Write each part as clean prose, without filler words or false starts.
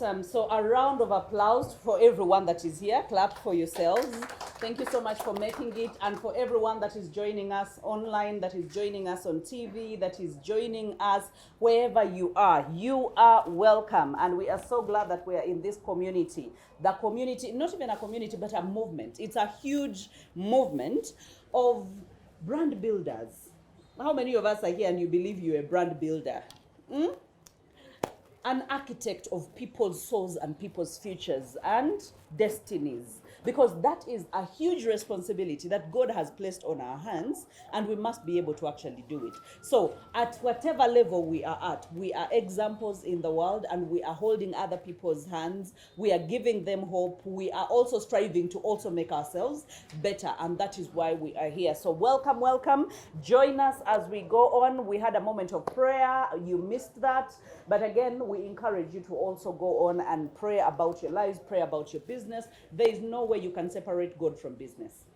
Awesome. So a round of applause for everyone that is here. Clap for yourselves. Thank you so much for making it, and for everyone that is joining us online, that is joining us on TV, that is joining us wherever you are. You are welcome, and we are so glad that we are in this community. The community, not even a community, but a movement. It's a huge movement of brand builders. How many of us are here and you believe you're a brand builder? An architect of people's souls and people's futures and destinies, because that is a huge responsibility that God has placed on our hands, and we must be able to actually do it. So at whatever level we are at, we are examples in the world, and we are holding other people's hands. We are giving them hope. We are also striving to also make ourselves better, and that is why we are here. So welcome, welcome. Join us as we go on. We had a moment of prayer. You missed that, but again, we encourage you to also go on and pray about your lives, pray about your business. There is no way you can separate God from business.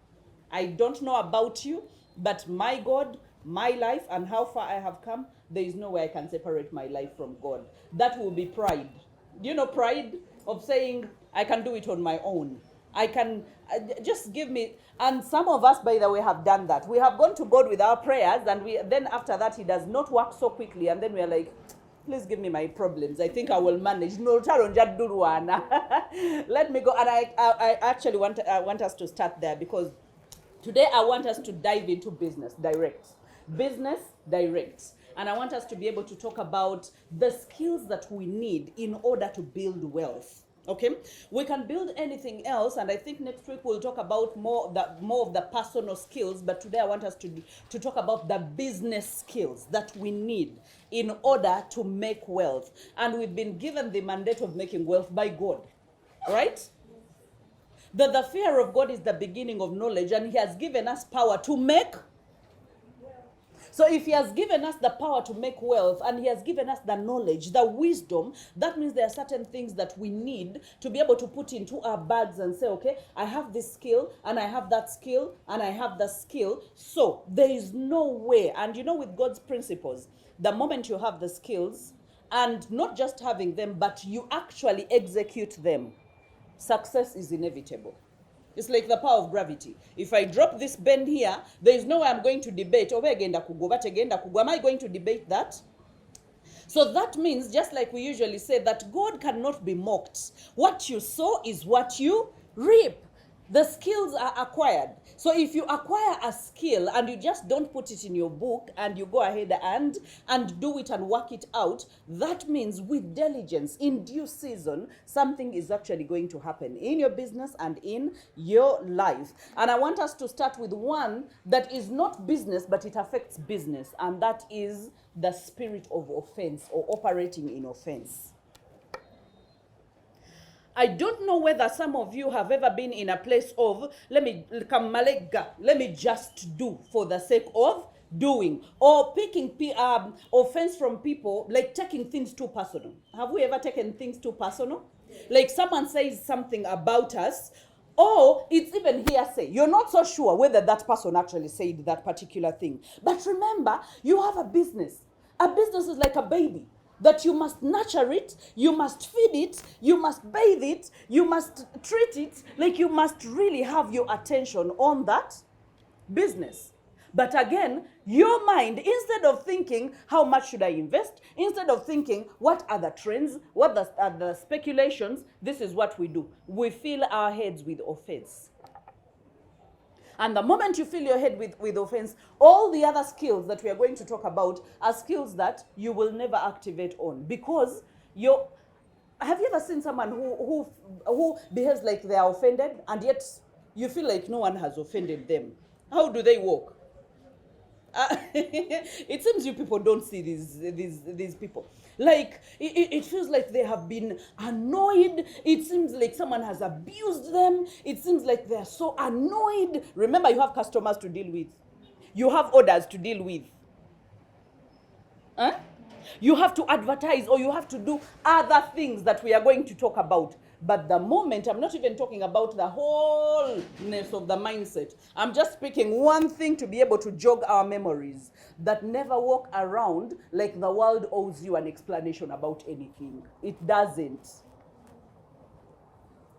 I don't know about you, but my God, my life, and how far I have come, there is no way I can separate my life from God. That will be pride. Do you know pride of saying, I can do it on my own? I can, just give me, and some of us, by the way, have done that. We have gone to God with our prayers, and then after that, He does not work so quickly, and then we are like, please give me my problems. I think I will manage. No, let me go. And I actually want us to start there, because today I want us to dive into business direct. Business direct. And I want us to be able to talk about the skills that we need in order to build wealth. Okay, we can build anything else, and I think next week we'll talk about more of the personal skills. But today I want us to talk about the business skills that we need in order to make wealth. And we've been given the mandate of making wealth by God, right? The fear of God is the beginning of knowledge, and He has given us power to make. So if He has given us the power to make wealth, and He has given us the knowledge, the wisdom, that means there are certain things that we need to be able to put into our bags and say, okay, I have this skill, and I have that skill, and I have the skill. So there is no way. And you know, with God's principles, the moment you have the skills, and not just having them, but you actually execute them, success is inevitable. It's like the power of gravity. If I drop this pen here, there is no way I'm going to debate. Am I going to debate that? So that means, just like we usually say, that God cannot be mocked. What you sow is what you reap. The skills are acquired. So if you acquire a skill and you just don't put it in your book and you go ahead and do it and work it out, that means with diligence, in due season, something is actually going to happen in your business and in your life. And I want us to start with one that is not business, but it affects business, and that is the spirit of offense, or operating in offense. I don't know whether some of you have ever been in a place of, let me just do for the sake of doing, or picking offense from people, like taking things too personal. Have we ever taken things too personal? Like someone says something about us, or it's even hearsay. You're not so sure whether that person actually said that particular thing. But remember, you have a business. A business is like a baby, that you must nurture it, you must feed it, you must bathe it, you must treat it, like you must really have your attention on that business. But again, your mind, instead of thinking, how much should I invest? Instead of thinking, what are the trends? What are the speculations? This is what we do. We fill our heads with offense. And the moment you fill your head with offense, all the other skills that we are going to talk about are skills that you will never activate on. Because have you ever seen someone who behaves like they are offended, and yet you feel like no one has offended them? How do they walk? It seems you people don't see these people. Like, it feels like they have been annoyed. It seems like someone has abused them. It seems like they're so annoyed. Remember, you have customers to deal with. You have orders to deal with. Huh? You have to advertise, or you have to do other things that we are going to talk about. But the moment, I'm not even talking about the wholeness of the mindset. I'm just speaking one thing to be able to jog our memories. That never walk around like the world owes you an explanation about anything. It doesn't.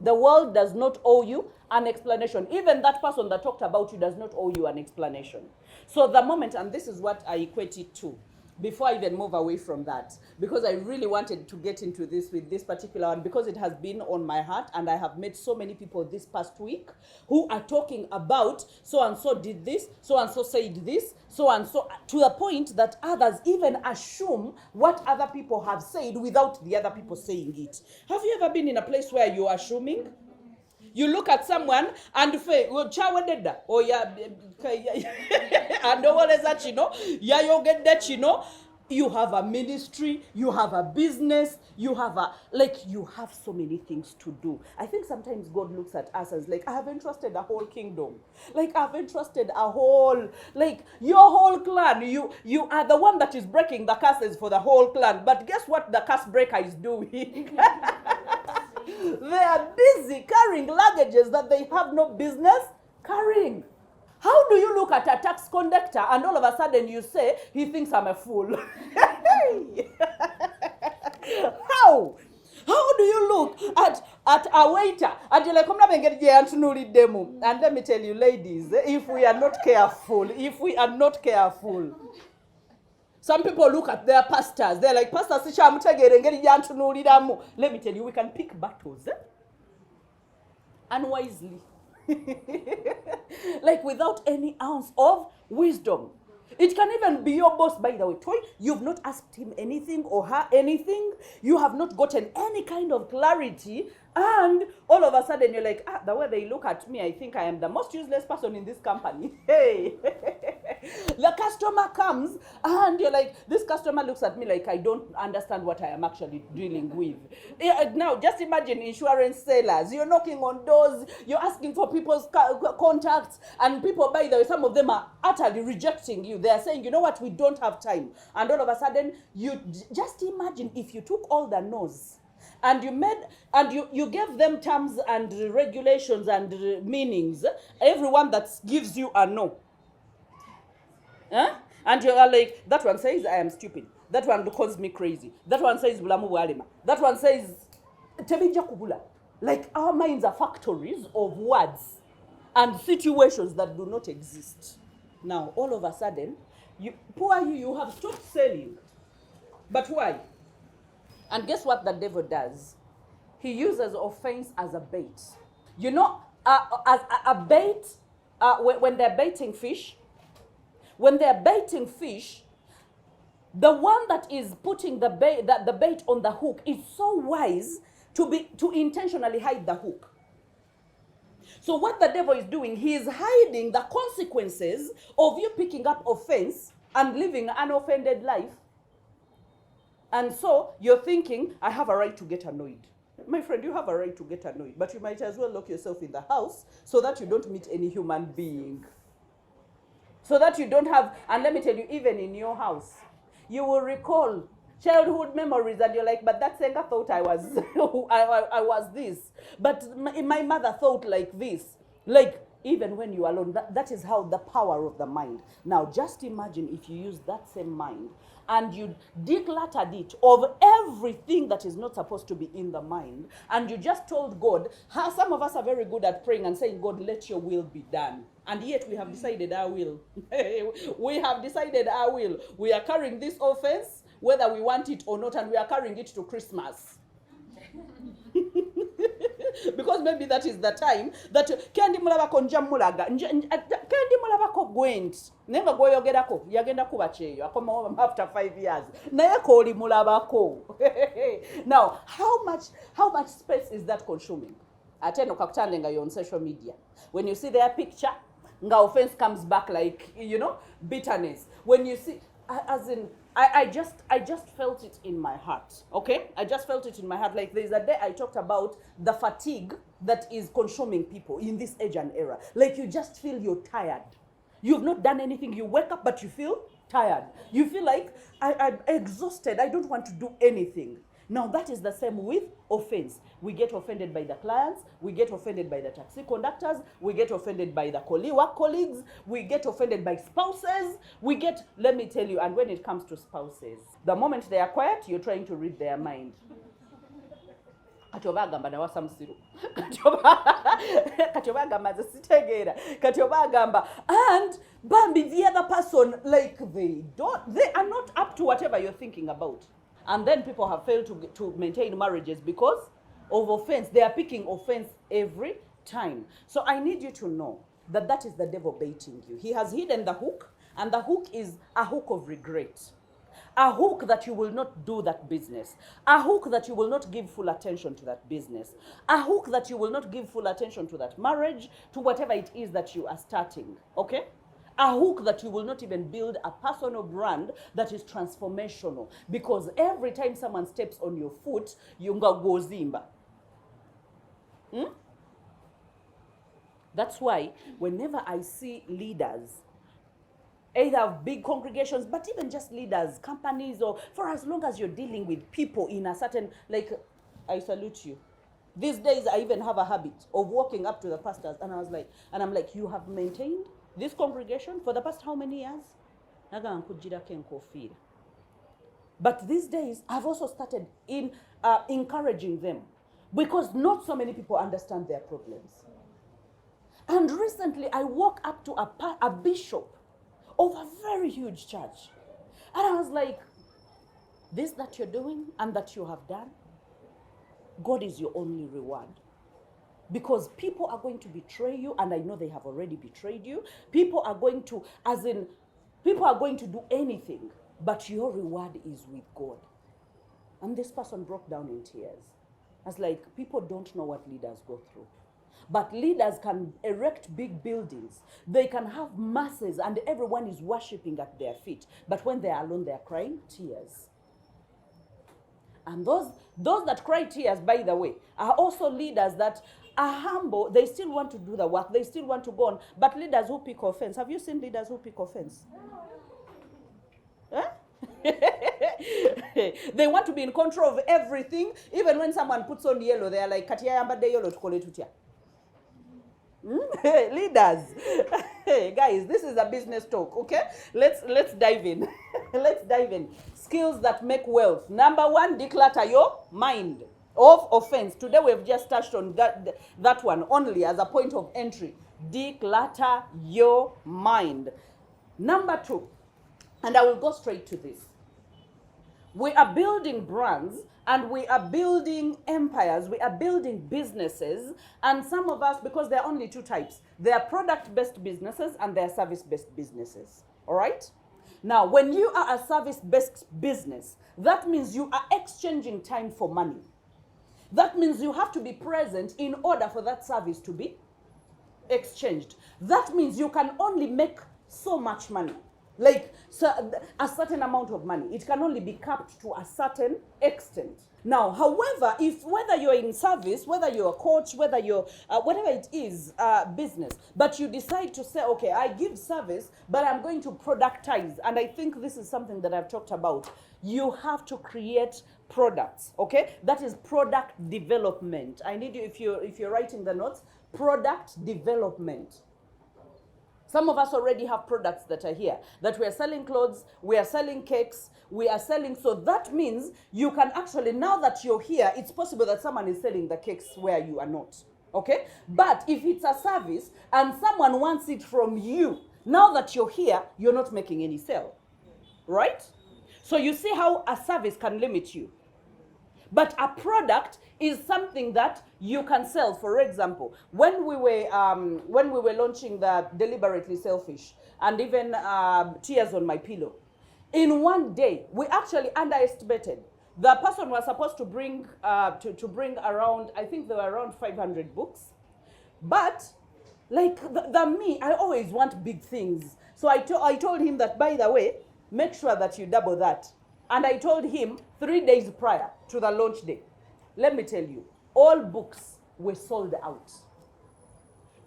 The world does not owe you an explanation. Even that person that talked about you does not owe you an explanation. So the moment, and this is what I equate it to, before I even move away from that, because I really wanted to get into this with this particular one, because it has been on my heart, and I have met so many people this past week who are talking about so and so did this, so and so said this, so and so, to the point that others even assume what other people have said without the other people saying it. Have you ever been in a place where you're assuming? You look at someone and say, "Well, chawa did that," or yeah, and all that, yeah, you get that, You have a ministry, you have a business, you have you have so many things to do. I think sometimes God looks at us as I have entrusted a whole kingdom. I've entrusted a whole, your whole clan. You are the one that is breaking the curses for the whole clan. But guess what the curse breaker is doing? They are busy carrying luggages that they have no business carrying. How do you look at a tax conductor and all of a sudden you say, he thinks I'm a fool? How? How do you look at a waiter and you're like, and let me tell you, ladies, if we are not careful, some people look at their pastors. They're like, Pastor, let me tell you, we can pick battles unwisely. Without any ounce of wisdom. It can even be your boss, by the way. Toy, you've not asked him anything or her anything. You have not gotten any kind of clarity. And all of a sudden you're like, the way they look at me, I think I am the most useless person in this company. Hey. The customer comes and you're like, this customer looks at me like I don't understand what I am actually dealing with. Now, just imagine insurance sellers. You're knocking on doors. You're asking for people's contacts. And people, by the way, some of them are utterly rejecting you. They are saying, you know what, we don't have time. And all of a sudden, you just imagine if you took all the no's and you gave them terms and regulations and meanings, everyone that gives you a no. Huh? And you are like, that one says I am stupid. That one calls me crazy. That one says bulamu walima. That one says tebija kubula. Our minds are factories of words and situations that do not exist. Now, all of a sudden, you have stopped selling. But why? And guess what the devil does? He uses offense as a bait. As a bait, when they're baiting fish, the one that is putting the bait on the hook is so wise to intentionally hide the hook. So what the devil is doing, he is hiding the consequences of you picking up offense and living an unoffended life. And so you're thinking, I have a right to get annoyed. My friend, you have a right to get annoyed, but you might as well lock yourself in the house so that you don't meet any human being. So that you don't have, and let me tell you, even in your house, you will recall childhood memories and you're like, but that Senga thought I was I was this. But my mother thought like this. Even when you're alone, that is how the power of the mind. Now, just imagine if you use that same mind and you decluttered it of everything that is not supposed to be in the mind, and you just told God, some of us are very good at praying and saying, God, let your will be done. And yet we have decided our will. We have decided our will. We are carrying this offense, whether we want it or not, and we are carrying it to Christmas. Because maybe that is the time that kendi mulabako njamulaga kendi mulabako gwent nenga goyogerako yagenda kuba cheyo akoma after 5 years naye ko oli mulabako. Now, how much space is that consuming? Ateno kakutande nga on social media, when you see their picture, nga offense comes back like, bitterness. When you see, as in, I just felt it in my heart, okay? I just felt it in my heart. There's a day I talked about the fatigue that is consuming people in this age and era. You just feel you're tired. You've not done anything. You wake up, but you feel tired. You feel like, I'm exhausted. I don't want to do anything. Now, that is the same with offense. We get offended by the clients. We get offended by the taxi conductors. We get offended by the work colleagues. We get offended by spouses. Let me tell you, and when it comes to spouses, the moment they are quiet, you're trying to read their mind. kati oba agamba nawasa musiru kati oba agamba nze sitegeera kati oba agamba and bambi the other person like they are not up to whatever you're thinking about. And then people have failed to maintain marriages because of offense. They are picking offense every time. So I need you to know that that is the devil baiting you. He has hidden the hook, and the hook is a hook of regret. A hook that you will not do that business. A hook that you will not give full attention to that business. A hook that you will not give full attention to that marriage, to whatever it is that you are starting. Okay? A hook that you will not even build a personal brand that is transformational. Because every time someone steps on your foot, you go zimba. That's why whenever I see leaders, either of big congregations, but even just leaders, companies, or for as long as you're dealing with people in a certain, like, I salute you. These days, I even have a habit of walking up to the pastors, and I'm like, you have maintained this congregation for the past how many years? But these days, I've also started encouraging them, because not so many people understand their problems. And recently, I walked up to a bishop of a very huge church. And I was like, this that you're doing and that you have done, God is your only reward. Because people are going to betray you, and I know they have already betrayed you. People are going to do anything, but your reward is with God. And this person broke down in tears. I was like, people don't know what leaders go through. But leaders can erect big buildings. They can have masses and everyone is worshiping at their feet. But when they are alone, they are crying tears. And those that cry tears, by the way, are also leaders that are humble. They still want to do the work. They still want to go on. But leaders who pick offense. Have you seen leaders who pick offense? Huh? They want to be in control of everything. Even when someone puts on yellow, they are like, Katia yamba de yellow to call it tutia. Leaders. Hey guys, this is a business talk, okay? Let's dive in. Let's dive in. Skills that make wealth. Number one, declutter your mind of offense. Today we've just touched on that one only as a point of entry. Declutter your mind. Number two, and I will go straight to this. We are building brands and we are building empires, we are building businesses, and some of us, because there are only two types, there are product-based businesses and there are service-based businesses, all right? Now, when you are a service-based business, that means you are exchanging time for money. That means you have to be present in order for that service to be exchanged. That means you can only make so much money. Like a certain amount of money. It can only be capped to a certain extent. Now, however, whether you're in service, whether you're a coach, whether you're, whatever it is, business, but you decide to say, okay, I give service, but I'm going to productize. And I think this is something that I've talked about. You have to create products, okay? That is product development. I need you, if you're writing the notes, product development. Some of us already have products that are here, that we are selling clothes, we are selling cakes, we are selling. So that means you can actually, now that you're here, it's possible that someone is selling the cakes where you are not. Okay? But if it's a service and someone wants it from you, now that you're here, you're not making any sale. Right? So you see how a service can limit you. But a product is something that you can sell. For example, when we were launching the Deliberately Selfish and even Tears on My Pillow, in one day we actually underestimated. The person was supposed to bring around, I think there were around 500 books, but like me, I always want big things. So I told him that, by the way, make sure that you double that. And I told him 3 days prior to the launch day, let me tell you, all books were sold out.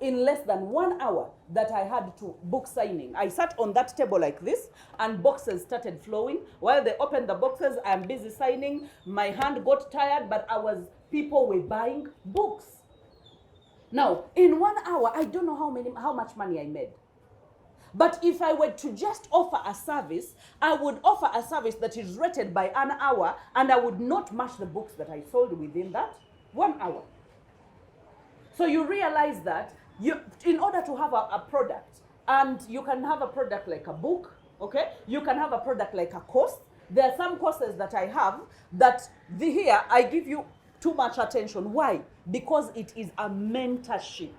In less than 1 hour that I had to book signing, I sat on that table like this and boxes started flowing. While they opened the boxes, I'm busy signing. My hand got tired, but people were buying books. Now, in 1 hour, I don't know how much money I made. But if I were to just offer a service, I would offer a service that is rated by an hour, and I would not match the books that I sold within that 1 hour. So you realize that in order to have a product, and you can have a product like a book, okay? You can have a product like a course. There are some courses that I have that here I give you too much attention. Why? Because it is a mentorship.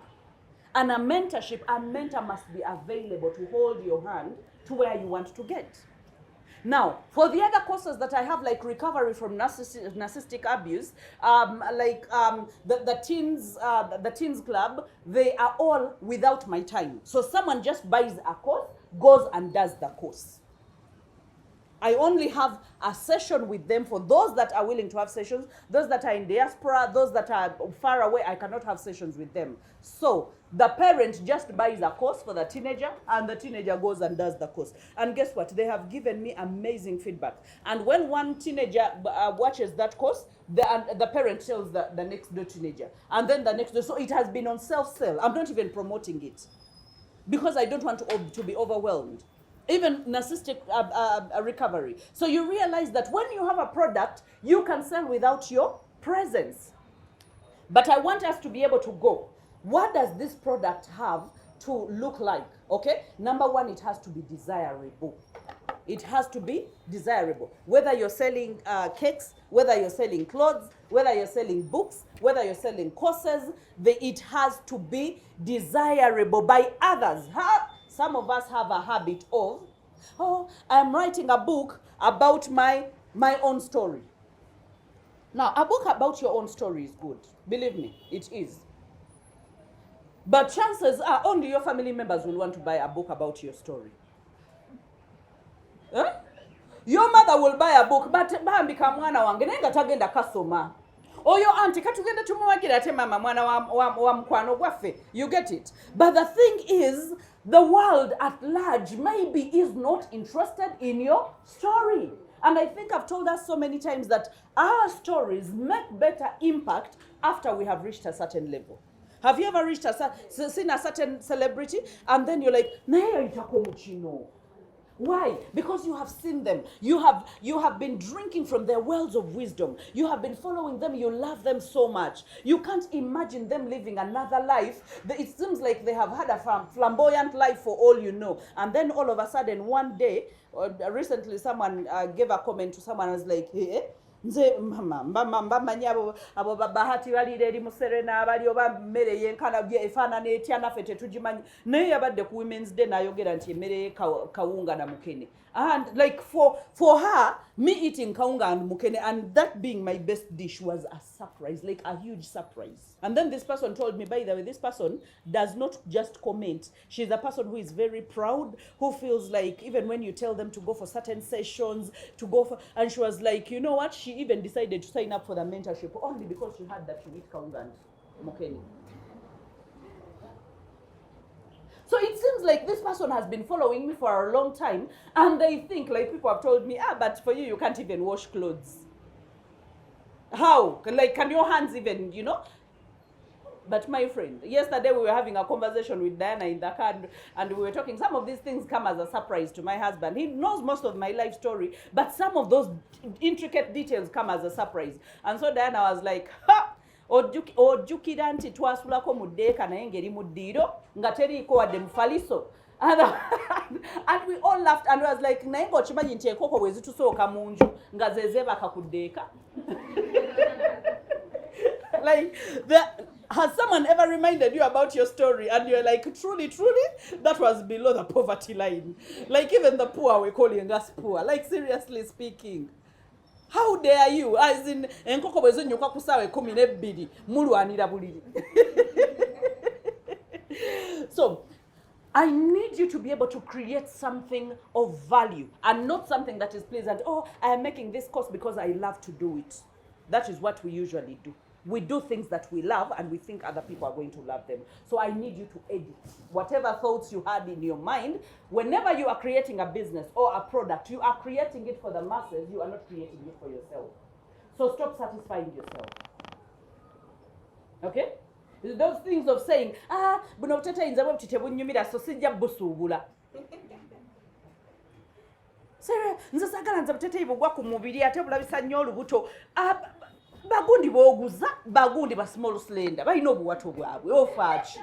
And a mentor must be available to hold your hand to where you want to get. Now, for the other courses that I have, like recovery from narcissistic abuse, the teens club, they are all without my time. So someone just buys a course, goes and does the course. I only have a session with them for those that are willing to have sessions. Those that are in diaspora, those that are far away, I cannot have sessions with them. So the parent just buys a course for the teenager, and the teenager goes and does the course. And guess what? They have given me amazing feedback. And when one teenager watches that course, the parent tells the next door teenager, and then the next door. So it has been on self-sell. I'm not even promoting it because I don't want to be overwhelmed. Even narcissistic recovery. So you realize that when you have a product, you can sell without your presence. But I want us to be able to go. What does this product have to look like? Okay? Number one, it has to be desirable. It has to be desirable. Whether you're selling cakes, whether you're selling clothes, whether you're selling books, whether you're selling courses, it has to be desirable by others. Some of us have a habit of, I'm writing a book about my own story. Now, a book about your own story is good. Believe me, it is. But chances are only your family members will want to buy a book about your story. Huh? Your mother will buy a book, but bambi kamwana wange nenga tagenda kasoma. Oyo auntie katugenda tumuwagira ate mama mwana wa mkwano gwaffe. You get it? But the thing is, the world at large maybe is not interested in your story. And I think I've told us so many times that our stories make better impact after we have reached a certain level. Have you ever seen a certain celebrity and then you're like, naye itako muchino? Why? Because you have seen them. You have been drinking from their wells of wisdom. You have been following them. You love them so much. You can't imagine them living another life. It seems like they have had a flamboyant life for all you know. And then all of a sudden, one day, recently someone gave a comment to someone and was like, hey, nze mama manyi abo Bahati balira eri muserena abali oba mmere yenkana bye efaanana etya naffe tetugimanyi naye yabadde ku Women's Day n'ayogera nti emmere kawunga na mukene. And like for her, me eating kawunga and mukene and that being my best dish was a surprise, like a huge surprise. And then this person told me, by the way, this person does not just comment. She's a person who is very proud, who feels like even when you tell them to go for certain sessions, and she was like, you know what? She even decided to sign up for the mentorship only because she had that you eat kawunga and mukene. So it seems like this person has been following me for a long time, and they think, like people have told me, but for you can't even wash clothes. How? Like, can your hands even, But my friend, yesterday we were having a conversation with Diana in the car, and we were talking. Some of these things come as a surprise to my husband. He knows most of my life story, but some of those intricate details come as a surprise. And so Diana was like, ojjukira nti twasulako mu ddeeka naye ngeri mu ddiiro nga teriiko wadde mufaliso. And we all laughed and was like, naye ng'okimanyi nti enkoko bwe zitusooka mu nju nga ze zeebaka ku ddeeka. Like, has someone ever reminded you about your story and you're like, truly, that was below the poverty line? Like, even the poor were calling us poor. Like, seriously speaking. How dare you? As in, enkoko bwe zonnyuka ku ssaawa 12 mulwanira buliri. So, I need you to be able to create something of value and not something that is pleasant. Oh, I am making this course because I love to do it. That is what we usually do. We do things that we love and we think other people are going to love them. So I need you to edit whatever thoughts you had in your mind. Whenever you are creating a business or a product, you are creating it for the masses. You are not creating it for yourself. So stop satisfying yourself. Okay? Those things of saying, buno butete inza bwe bunyumira so sijja busuubula. Sere, nze sagala nze butete ibugwa ku mubiri ate bulabisa nnyo olubuto. bagundi booguza bagundi ba small slender balina obuwato bwabwe ofaachi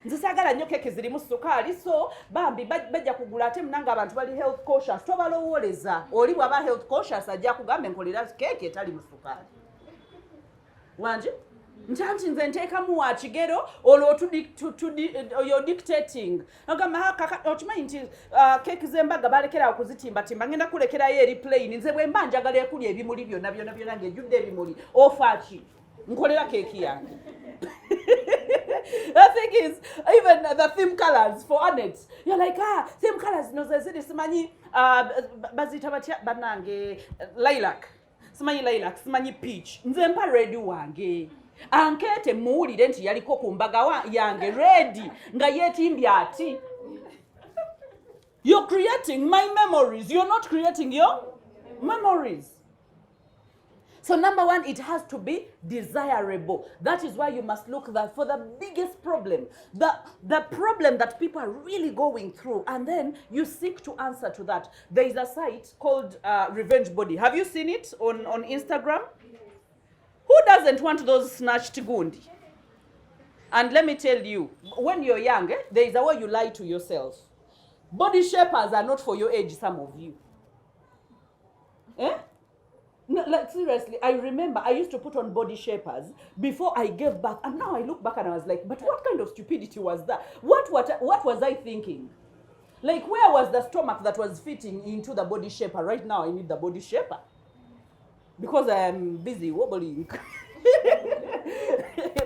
nze saagala nnyo keke zirimu sukaali so bambi bajja kugula ate munanga abantu bali health cautious tobalowooleza oli bw'aba health cautious ajja kugambe nkolera keeke etali mu sukaali wanje nti nze nteekamu wa kigero olwo you're dictating agamba okimanyi nti keeki z'embaga balekera okuzitimbatimba ngenda kulekerayo eri plain nze bwe mba njagala ekuli ebimuli byonna ng'ejjudde ebimuli ofaaki nkolera keeki yange. The thing is, even the theme colors for Annette, you're like, theme colors, no, simanyi, bazita batya banange, lilac, simanyi peach, nze mpa red wange. Ankete muwulire nti yaliko ku mbaga yange ready nga yeetimbye ati. You're creating my memories. You're not creating your memories. So number one, it has to be desirable. That is why you must look for the biggest problem, the problem that people are really going through, and then you seek to answer to that. There is a site called Revenge Body. Have you seen it on Instagram? Who doesn't want those snatched gundi? And let me tell you, when you're young, there is a way you lie to yourself. Body shapers are not for your age, some of you. No, like seriously, I remember I used to put on body shapers before I gave birth, and now I look back and I was like, but what kind of stupidity was that? What was I thinking? Like, where was the stomach that was fitting into the body shaper? Right now I need the body shaper because I am busy wobbling.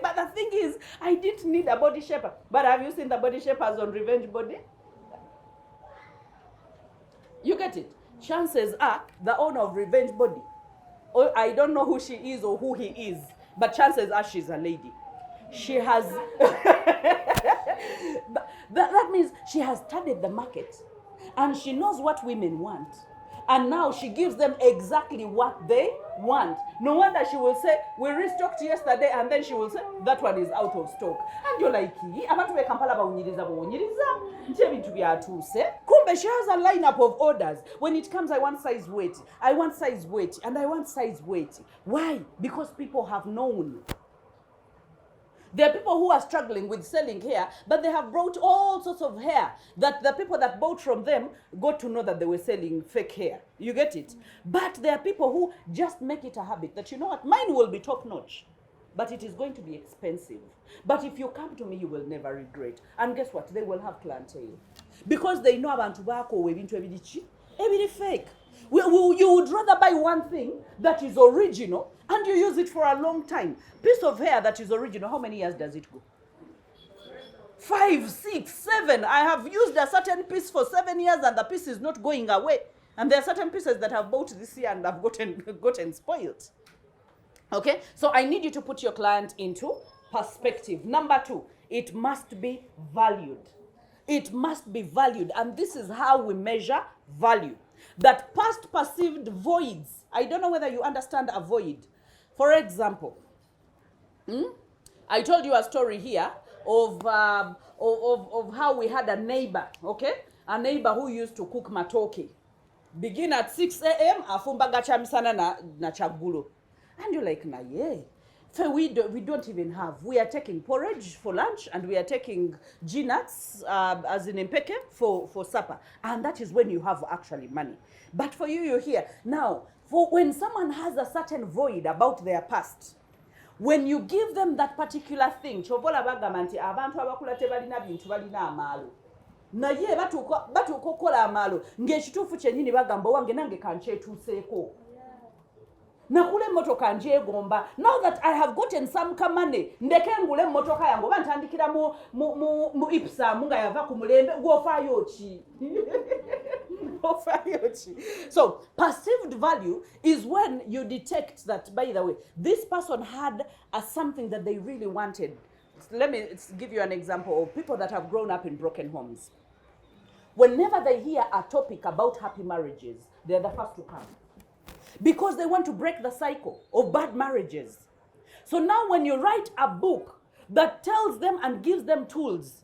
But the thing is, I didn't need a body shaper. But have you seen the body shapers on Revenge Body? You get it? Chances are the owner of Revenge Body, or I don't know who she is or who he is, but chances are she's a lady. She has that means she has studied the market and she knows what women want, and now she gives them exactly what they want. No wonder she will say, we restocked yesterday, and then she will say, that one is out of stock. And you're like, abantu be Kampala bawunyiriza nti ebintu byatuuse. Kumbe she has a lineup of orders. When it comes, I want size weight, I want size weight, and I want size weight. Why? Because people have known. There are people who are struggling with selling hair, but they have brought all sorts of hair that the people that bought from them got to know that they were selling fake hair. You get it? But there are people who just make it a habit that, you know what, mine will be top notch, but it is going to be expensive. But if you come to me, you will never regret. And guess what? They will have clientele. Because they know abantu bako ebintu ebiri fake. You would rather buy one thing that is original and you use it for a long time. Piece of hair that is original, how many years does it go? 5, 6, 7. I have used a certain piece for 7 years and the piece is not going away. And there are certain pieces that I've bought this year and have gotten spoiled. Okay? So I need you to put your client into perspective. Number 2, it must be valued. It must be valued. And this is how we measure value. That past perceived voids. I don't know whether you understand a void. For example, I told you a story here of how we had a neighbor, okay? A neighbor who used to cook matoke. Begin at 6 a.m. afumbaga chamisana na chagulo. And you're like, nah, yeah. So we don't even have. We are taking porridge for lunch and we are taking nuts as in impeke for supper. And that is when you have actually money. But for you, you're here. Now, for when someone has a certain void about their past, when you give them that particular thing, chobola bagamanti abantu abakula tebalina bintu balina amaalo. Naye batuuka okukola amaalo ng'ekituufu kyennyini bagamba wange nange kanchetuuseeko. Nakule motoka njegomba. Now that I have gotten some money, ndeke ngule motoka yango bantandikira mu ipsa munga yava ku mulembe gwofayo ki. So perceived value is when you detect that, by the way, this person had something that they really wanted. Let me give you an example of people that have grown up in broken homes. Whenever they hear a topic about happy marriages, they're the first to come. Because they want to break the cycle of bad marriages. So now when you write a book that tells them and gives them tools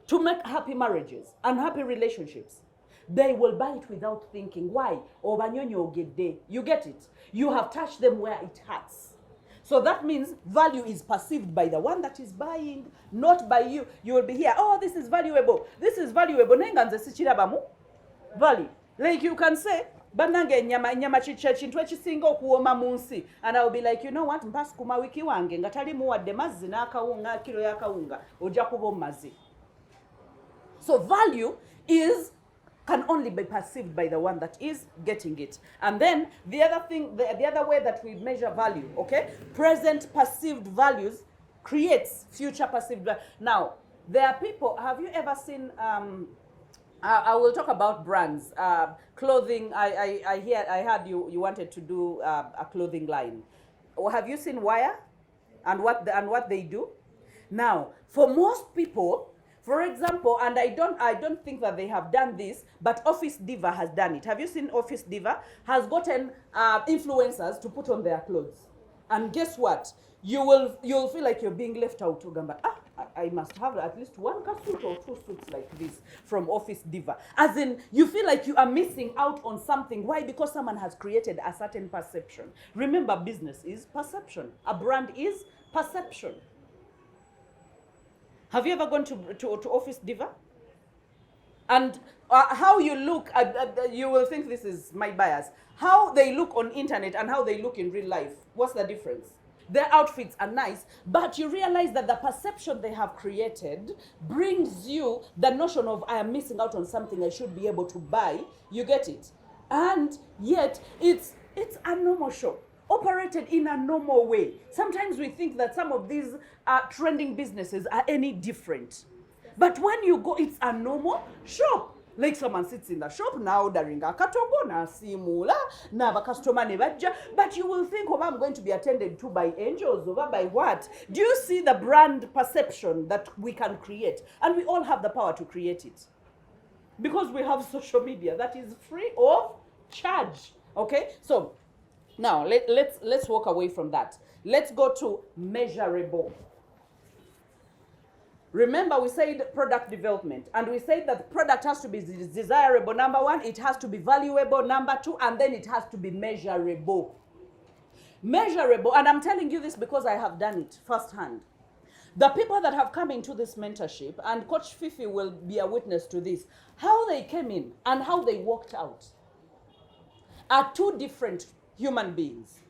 to make happy marriages and happy relationships, they will buy it without thinking. Why? You get it. You have touched them where it hurts. So that means value is perceived by the one that is buying, not by you. You will be here, oh, this is valuable. This is valuable. Value. Like you can say, banange nyama chintu ekisinga okuwoma mu nsi, and I will be like, you know what, mpasukuma wiki wange nga talimu wadde mazzi n'akawunga kilo y'akawunga ojja kuba omaze. So value can only be perceived by the one that is getting it. And then the other thing, the other way that we measure value, okay? Present perceived values creates future perceived value. Now, there are people, have you ever seen, I will talk about brands, clothing. I heard you wanted to do a clothing line. Or have you seen Wire and what they do? Now, for most people, for example, and I don't think that they have done this, but Office Diva has done it. Have you seen Office Diva? Has gotten influencers to put on their clothes. And guess what? You'll feel like you're being left out. I must have at least one suit or two suits like this from Office Diva. As in, you feel like you are missing out on something. Why? Because someone has created a certain perception. Remember, business is perception. A brand is perception. Have you ever gone to Office Diva? And how you look, you will think this is my bias. How they look on internet and how they look in real life. What's the difference? Their outfits are nice, but you realize that the perception they have created brings you the notion of, I am missing out on something I should be able to buy. You get it? And yet, it's a normal shop, operated in a normal way. Sometimes we think that some of these trending businesses are any different. But when you go, it's a normal shop. Like someone sits in the shop now ordering a katogo na simula na ba customer ne bajja, but you will think, oh, I'm going to be attended to by angels or by what? Do you see the brand perception that we can create? And we all have the power to create it. Because we have social media that is free of charge. Okay? So now let's walk away from that. Let's go to measurable. Remember, we said product development, and we said that the product has to be desirable, number one, it has to be valuable, number two, and then it has to be measurable. Measurable, and I'm telling you this because I have done it firsthand. The people that have come into this mentorship, and Coach Fifi will be a witness to this, how they came in and how they walked out are two different human beings.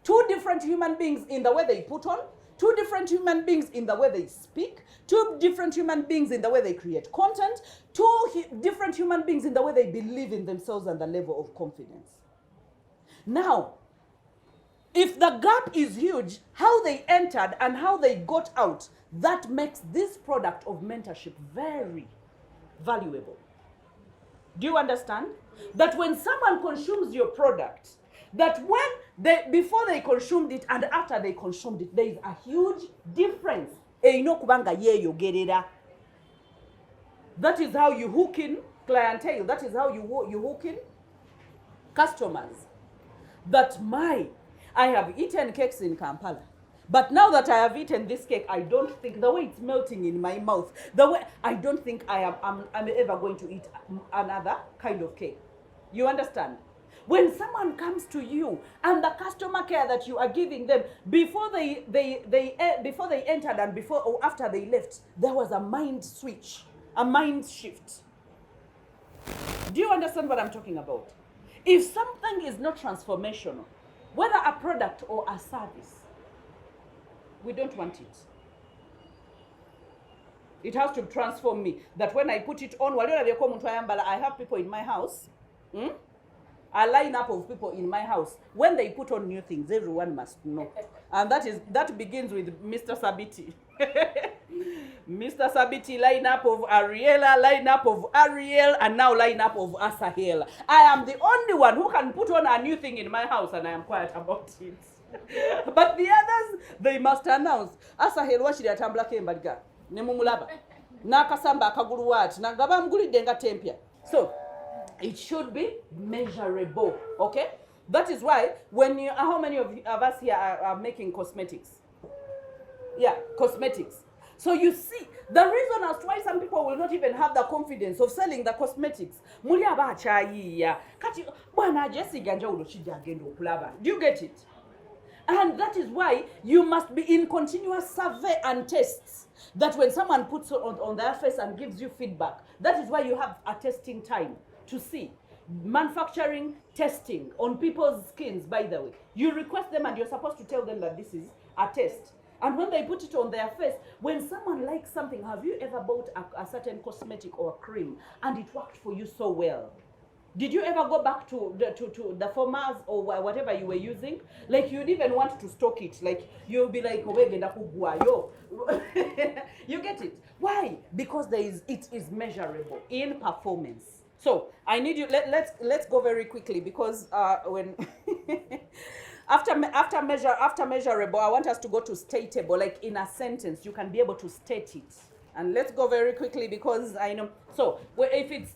Two different human beings in the way they put on, two different human beings in the way they speak, two different human beings in the way they create content, two different human beings in the way they believe in themselves and the level of confidence. Now, if the gap is huge, how they entered and how they got out, that makes this product of mentorship very valuable. Do you understand? That when someone consumes your product, that before they consumed it and after they consumed it, there is a huge difference. That is how you hook in clientele. That is how you hook in customers. That I have eaten cakes in Kampala. But now that I have eaten this cake, I don't think, the way it's melting in my mouth, I don't think I'm ever going to eat another kind of cake. You understand? When someone comes to you and the customer care that you are giving them before they entered and before or after they left, there was a mind switch, a mind shift. Do you understand what I'm talking about? If something is not transformational, whether a product or a service, we don't want it. It has to transform me. That when I put it on, I have people in my house. A lineup of people in my house. When they put on new things, everyone must know. And that begins with Mr. Sabiti. Mr. Sabiti, lineup of Ariella, lineup of Ariel, and now lineup of Asahel. I am the only one who can put on a new thing in my house, and I am quiet about it. But the others, they must announce. Asahel washiri atambula kembaliga. Nemumulaba. Nakasamba akaguluwati. Nagaba mgulidde nga tempya. So, it should be measurable, okay? That is why how many of us here are making cosmetics? Yeah, cosmetics. So you see, the reason as to why some people will not even have the confidence of selling the cosmetics. Muli abachayiya. Kati bwana Jessica njawulo kijja agenda okulaba. Do you get it? And that is why you must be in continuous survey and tests. That when someone puts on their face and gives you feedback, that is why you have a testing time to see. Manufacturing testing on people's skins, by the way. You request them and you're supposed to tell them that this is a test. And when they put it on their face, when someone likes something, have you ever bought a certain cosmetic or a cream and it worked for you so well? Did you ever go back to the formers or whatever you were using? Like you'd even want to stock it. Like you'll be like, yo. You get it? Why? Because it is measurable in performance. So I need you. Let's go very quickly because when after measurable, I want us to go to stateable. Like in a sentence, you can be able to state it. And let's go very quickly because I know. So if it's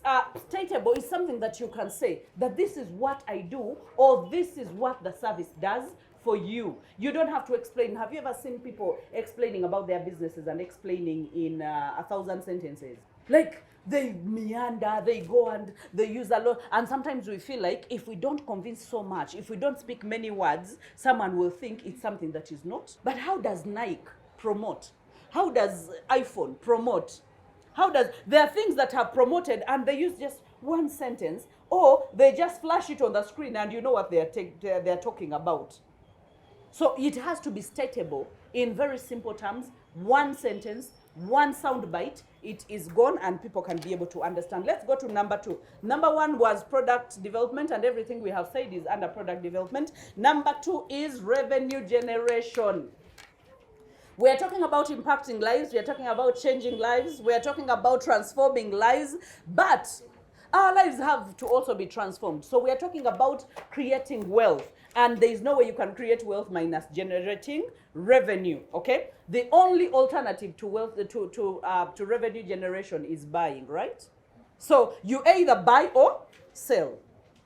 stateable, it's something that you can say that this is what I do or this is what the service does for you. You don't have to explain. Have you ever seen people explaining about their businesses and explaining in 1,000 sentences? Like they meander, they go and they use a lot. And sometimes we feel like if we don't convince so much, if we don't speak many words, someone will think it's something that is not. But how does Nike promote? How does iPhone promote? There are things that have promoted and they use just one sentence or they just flash it on the screen and you know what they're talking about. So it has to be stateable in very simple terms, one sentence, one sound bite, it is gone and people can be able to understand. Let's go to number 2. Number 1 was product development and everything we have said is under product development. Number 2 is revenue generation. We are talking about impacting lives, we are talking about changing lives, we are talking about transforming lives, but our lives have to also be transformed. So we are talking about creating wealth, and there is no way you can create wealth minus generating revenue, okay? The only alternative to wealth, to revenue generation is buying, right? So you either buy or sell.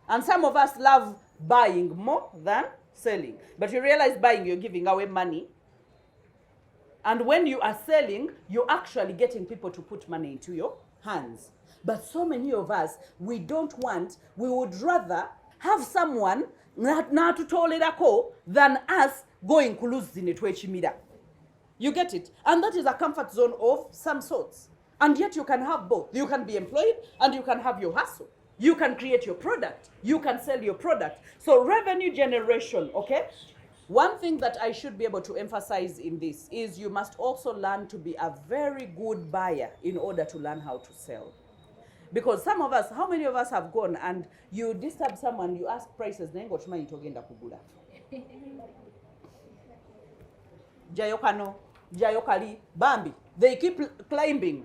And some of us love buying more than selling. But you realize buying, you're giving away money. And when you are selling, you're actually getting people to put money into your hands. But so many of us, we would rather have someone na tutolera than us going kuluzine. You get it? And that is a comfort zone of some sorts. And yet you can have both. You can be employed and you can have your hustle. You can create your product. You can sell your product. So revenue generation, okay? One thing that I should be able to emphasize in this is you must also learn to be a very good buyer in order to learn how to sell. Because some of us, how many of us have gone and you disturb someone, you ask prices, Jayokano, Jayokali, Bambi. They keep climbing.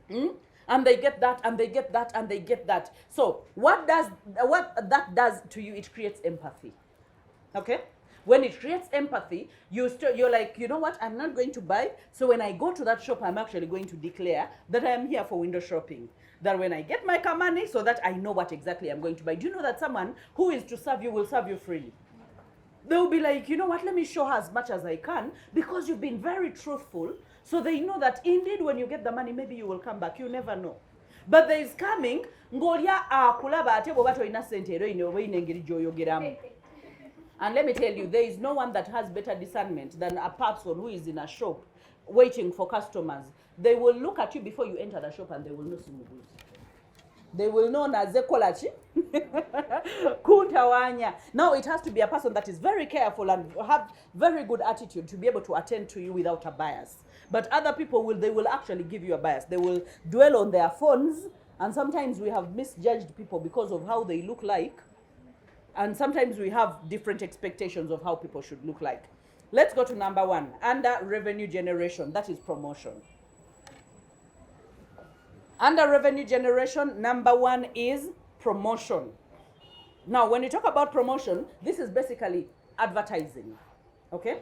And they get that, and they get that, and they get that. So what that does to you, it creates empathy. Okay? When it creates empathy, you're like, you know what, I'm not going to buy. So when I go to that shop, I'm actually going to declare that I am here for window shopping. That when I get my money, so that I know what exactly I'm going to buy. Do you know that someone who is to serve you will serve you freely? They'll be like, you know what, let me show her as much as I can because you've been very truthful. So they know that indeed when you get the money, maybe you will come back. You never know. But there is coming, and let me tell you, there is no one that has better discernment than a person who is in a shop waiting for customers. They will look at you before you enter the shop and they will know Sumuguzi. They will know Nazekolachi. Kuntawanya. Now it has to be a person that is very careful and have very good attitude to be able to attend to you without a bias. But other people will actually give you a bias. They will dwell on their phones, and sometimes we have misjudged people because of how they look like. And sometimes we have different expectations of how people should look like. Let's go to number 1. Under revenue generation, that is promotion. Under revenue generation, number 1 is promotion. Now, when you talk about promotion, this is basically advertising. Okay?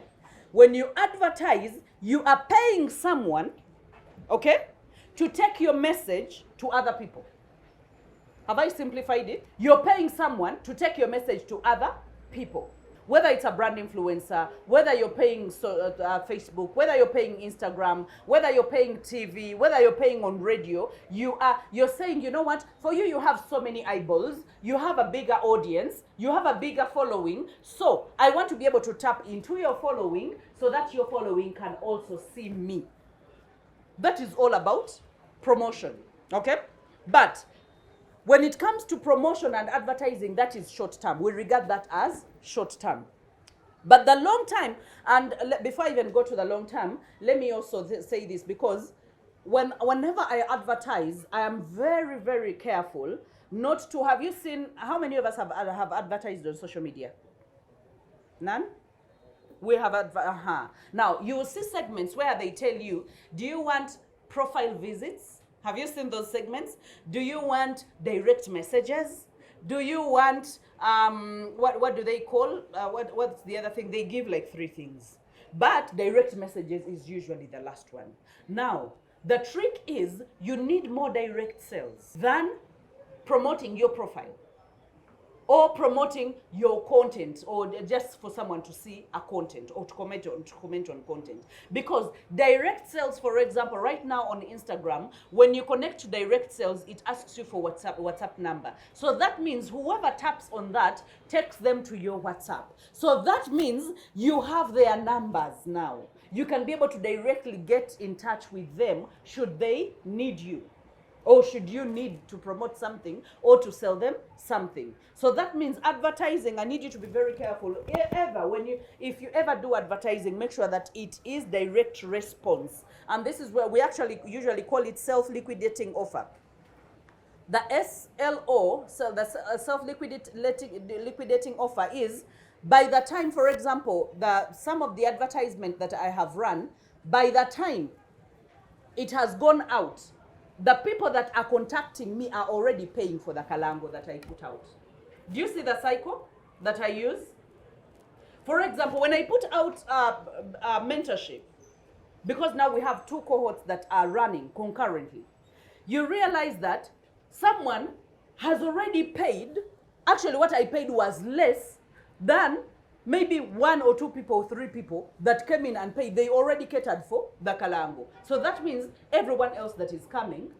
When you advertise, you are paying someone, okay, to take your message to other people. Have I simplified it? You're paying someone to take your message to other people. whether it's a brand influencer, whether you're paying Facebook, whether you're paying Instagram, whether you're paying TV, whether you're paying on radio, you're saying, you know what, for you, you have so many eyeballs, you have a bigger audience, you have a bigger following, so I want to be able to tap into your following so that your following can also see me. That is all about promotion, okay? But when it comes to promotion and advertising, that is short term. We regard that as short term. But the long term, and before I even go to the long term, let me also say this, because whenever I advertise, I am very, very careful not to, have you seen, how many of us have advertised on social media? None? We have, Now, you will see segments where they tell you, do you want profile visits? Have you seen those segments? Do you want direct messages? Do you want, what do they call, what's the other thing? They give like 3 things. But direct messages is usually the last one. Now, the trick is you need more direct sales than promoting your profile, or promoting your content, or just for someone to see a content or to comment on content. Because direct sales, for example, right now on Instagram, when you connect to direct sales, it asks you for WhatsApp number. So that means whoever taps on that takes them to your WhatsApp. So that means you have their numbers now. You can be able to directly get in touch with them should they need you, or should you need to promote something or to sell them something. So that means advertising, I need you to be very careful. If you ever do advertising, make sure that it is direct response. And this is where we actually usually call it self-liquidating offer. The SLO, so the self-liquidating offer is, by the time, for example, some of the advertisement that I have run, by the time it has gone out, the people that are contacting me are already paying for the kalango that I put out. Do you see the cycle that I use? For example, when I put out mentorship, because now we have 2 cohorts that are running concurrently, you realize that someone has already paid. Actually, what I paid was less than maybe 1 or 2 people, 3 people that came in and paid. They already catered for the kalango. So that means everyone else that is coming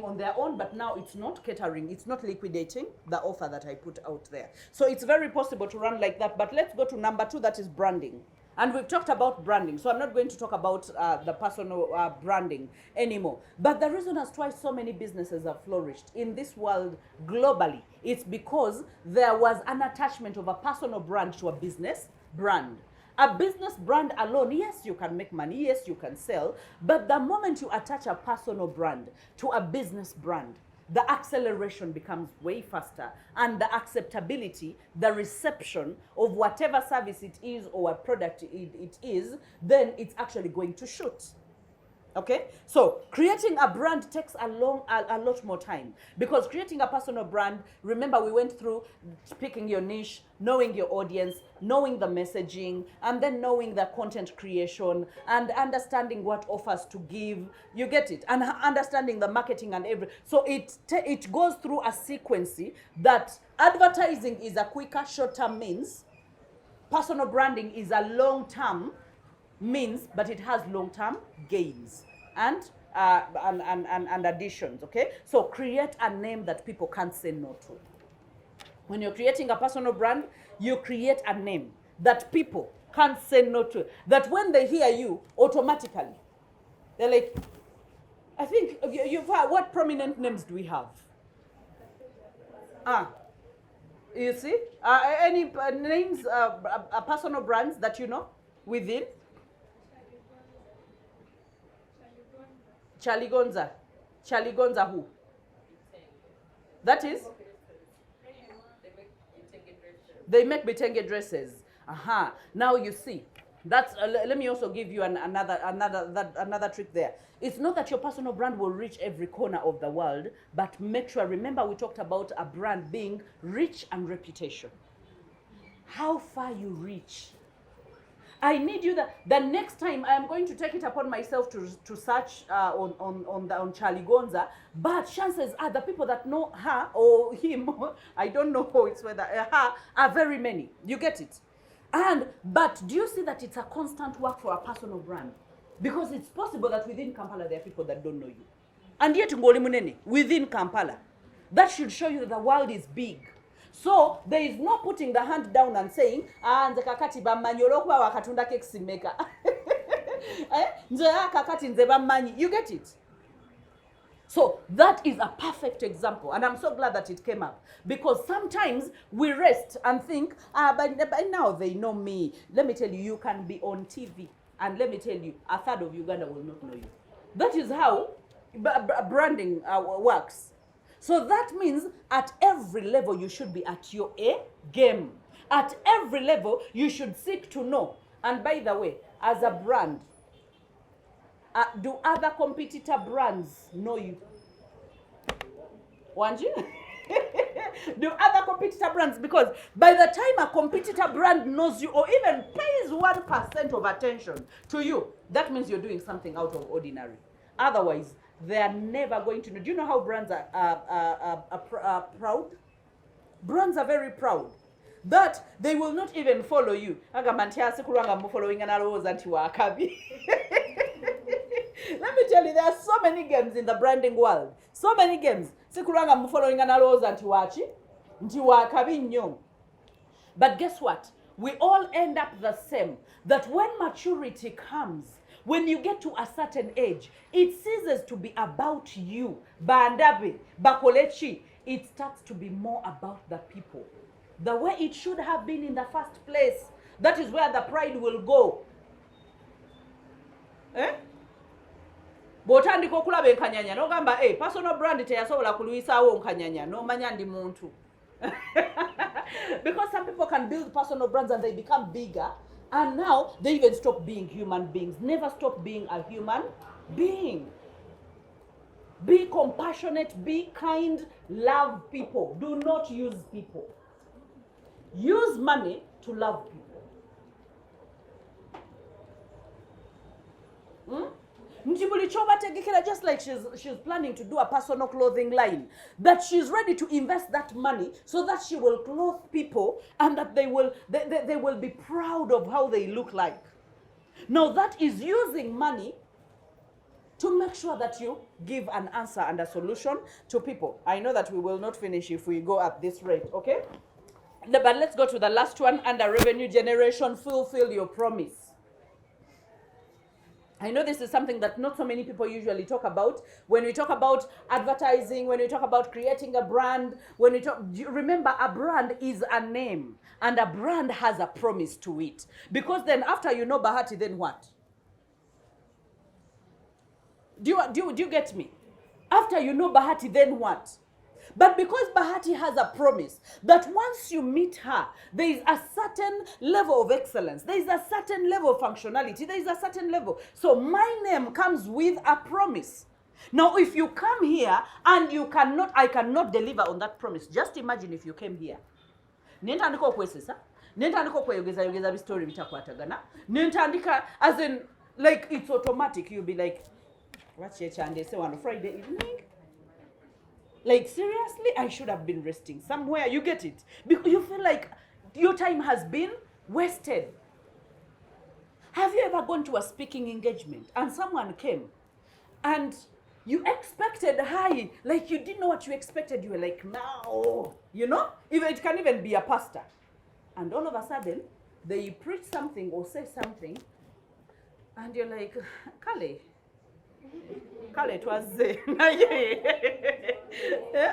on their own, but now it's not catering, it's not liquidating the offer that I put out there. So it's very possible to run like that. But let's go to number 2, that is branding. And we've talked about branding, so I'm not going to talk about the personal branding anymore. But the reason as to why so many businesses have flourished in this world globally, it's because there was an attachment of a personal brand to a business brand. A business brand alone, yes, you can make money, yes, you can sell, but the moment you attach a personal brand to a business brand, the acceleration becomes way faster, and the acceptability, the reception of whatever service it is or what product it is, then it's actually going to shoot. Okay, so creating a brand takes a lot more time, because creating a personal brand, remember we went through picking your niche, knowing your audience, knowing the messaging, and then knowing the content creation and understanding what offers to give. You get it, and understanding the marketing and everything. So it goes through a sequence that advertising is a quicker, short-term means. Personal branding is a long-term means, but it has long-term gains and additions. Okay, so create a name that people can't say no to. When you're creating a personal brand, you create a name that people can't say no to, that when they hear you, automatically they're like, I think you've heard, what prominent names do we have? You see, any names, personal brands that you know within? Chaligonza. Chaligonza who? That is? They make bitenge dresses. Now you see. That's let me also give you another trick there. It's not that your personal brand will reach every corner of the world, but make sure, remember we talked about a brand being reach and reputation. How far you reach. I need you the next time I am going to take it upon myself to search on Charlie Gonza, but chances are the people that know her or him, I don't know who it's whether her, are very many. You get it? But do you see that it's a constant work for a personal brand? Because it's possible that within Kampala there are people that don't know you. And yet ngoli munene within Kampala. That should show you that the world is big. So there is no putting the hand down and saying, nze kakati bammanyi olwokuba wakatunda cake maker. Nze kakati nze bammanyi. You get it? So that is a perfect example, and I'm so glad that it came up, because sometimes we rest and think, by now they know me. Let me tell you, you can be on TV, and let me tell you, a third of Uganda will not know you. That is how branding works. So that means at every level you should be at your A game. At every level you should seek to know. And by the way, as a brand, do other competitor brands know you? Want you? Do other competitor brands? Because by the time a competitor brand knows you or even pays 1% of attention to you, that means you're doing something out of ordinary. Otherwise, they are never going to know. Do you know how brands are proud? Brands are very proud that they will not even follow you. Let me tell you, there are so many games in the branding world. So many games. But guess what? We all end up the same. That when maturity comes, when you get to a certain age, it ceases to be about you. Bandabe, bakolechi. It starts to be more about the people. The way it should have been in the first place. That is where the pride will go. Eh? Botandika okulaba enkanyanya n'ogamba personal brand teyasobola kuluisaawo nkanyanya n'omanya ndi muntu. Because some people can build personal brands and they become bigger, and now they even stop being human beings. Never stop being a human being. Be compassionate, be kind, love people. Do not use people. Use money to love people. Just like she's planning to do a personal clothing line, that she's ready to invest that money so that she will clothe people and that they will be proud of how they look like. Now that is using money to make sure that you give an answer and a solution to people. I know that we will not finish if we go at this rate, okay? But let's go to the last one, under revenue generation. Fulfill your promise. I know this is something that not so many people usually talk about. When we talk about advertising, when we talk about creating a brand, remember, a brand is a name, and a brand has a promise to it. Because then after you know Bahati, then what? Do you get me? After you know Bahati, then what? But because Bahati has a promise that once you meet her, there is a certain level of excellence. There is a certain level of functionality. There is a certain level. So my name comes with a promise. Now, if you come here and I cannot deliver on that promise. Just imagine if you came here. Nentandika okwesesa. Nentandika okweyogeza story bitakwatagana. Nentandika, as in, like, it's automatic. You'll be like, what's your chande? Say on a Friday evening? Like, seriously, I should have been resting somewhere. You get it? Because you feel like your time has been wasted. Have you ever gone to a speaking engagement and someone came and you expected high, like you didn't know what you expected? You were like, no, you know? Even it can even be a pastor. And all of a sudden, they preach something or say something, and you're like, Kale twaze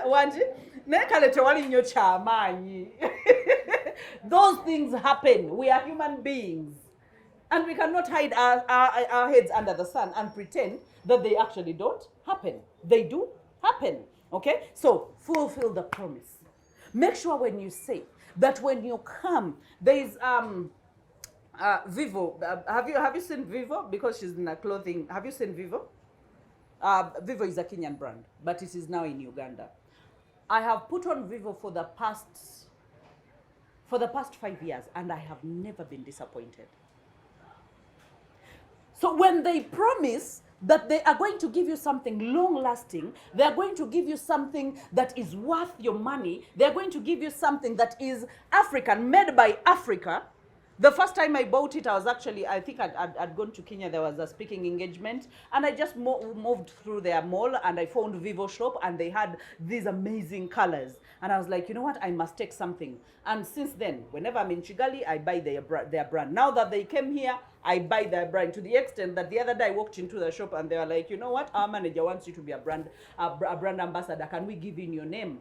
wanji ne kale tewali nnyo kyamaanyi. Those things happen. We are human beings, and we cannot hide our heads under the sun and pretend that they actually don't happen. They do happen. Okay, so fulfill the promise. Make sure when you say that, when you come, there is Vivo. Have you seen Vivo? Because she's in a clothing. Have you seen Vivo? Vivo is a Kenyan brand, but it is now in Uganda. I have put on Vivo for the past 5 years, and I have never been disappointed. So when they promise that they are going to give you something long lasting, they are going to give you something that is worth your money, they are going to give you something that is African, made by Africa. The first time I bought it, I was actually, I think I'd gone to Kenya, there was a speaking engagement, and I just moved through their mall, and I found Vivo Shop, and they had these amazing colors. And I was like, you know what, I must take something. And since then, whenever I'm in Kigali, I buy their brand. Now that they came here, I buy their brand, to the extent that the other day I walked into the shop and they were like, you know what, our manager wants you to be a brand ambassador. Can we give in your name?